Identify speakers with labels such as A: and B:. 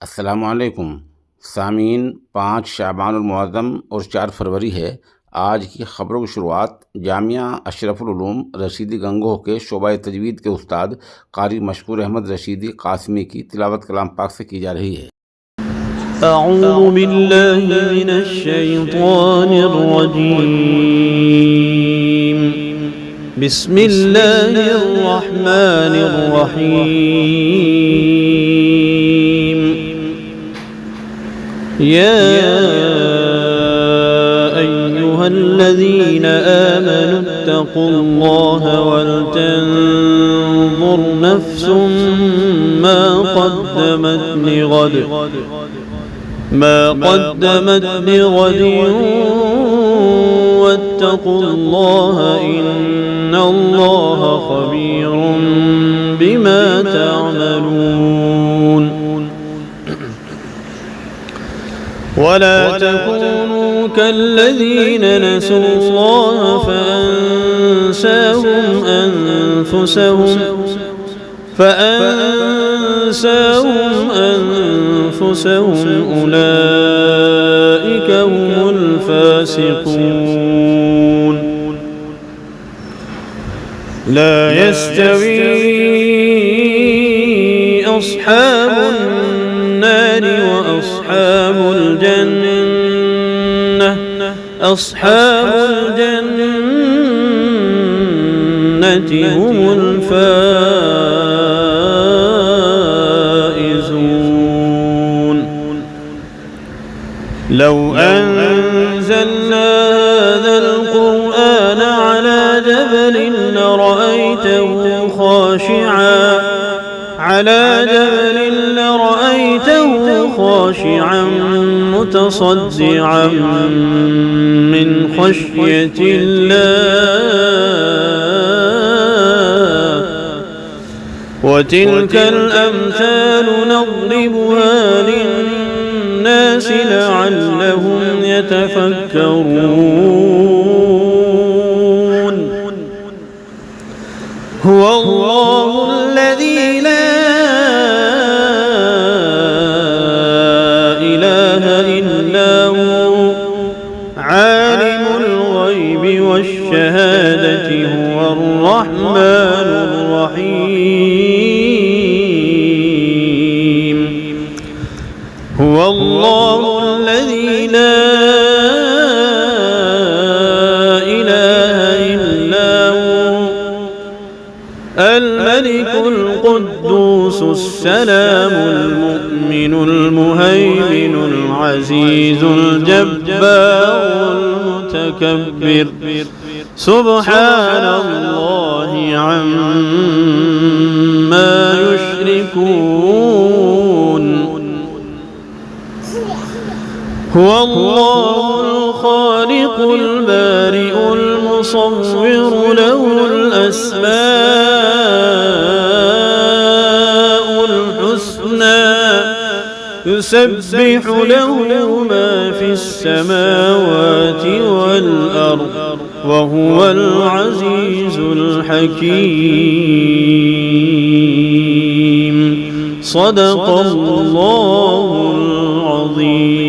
A: अस्सलामुअलैकुम सामीन। 5 शाबान मुअज़्ज़म और 4 फरवरी है। आज की ख़बरों की शुरुआत जामिया अशरफुल उलूम रशीदी गंगोह के शोबा तजवीद के उस्ताद कारी मशकूर अहमद रशीदी कासमी की तिलावत कलाम पाक से की जा रही है।
B: अऊज़ु बिल्लाहि मिनश शैतानिर रजीम। बिस्मिल्लाहिर रहमानिर रहीम। या अय्युहल्लज़ीना आमनुत्तक़ुल्लाहा वलतंज़ुर नफ्सुम मा क़द्दमत लिग़द वत्तक़ुल्लाहा इन्नल्लाहा ख़बीरुम बिमा तअमलून। वला तकूनू कल्लज़ीना नसुल्लाहा فأنساهم أنفسهم أولئك هم الفاسقون. لا يستوي أصحاب النار وأصحاب الجنة. أصحاب الجنة هم الفائزون. لو أنزلنا هذا القرآن على جبل لرأيته خاشعا متصدعا من خشية الله. وتلك الأمثال نضربها للناس لعلهم يتفكرون. هو الله الذي لا إله إلا هو عالم الغيب والشهادة هو الرحمن الرحيم. هو الله الذي لا إله إلا هو الملك القدوس السلام المؤمن المهيمن العزيز الجبار المتكبر. سبحان الله عما يشركون. هو الله الخالق البارئ المصور له الأسماء الحسنى يسبح له ما في السماوات والأرض وهو العزيز الحكيم. صدق الله العظيم.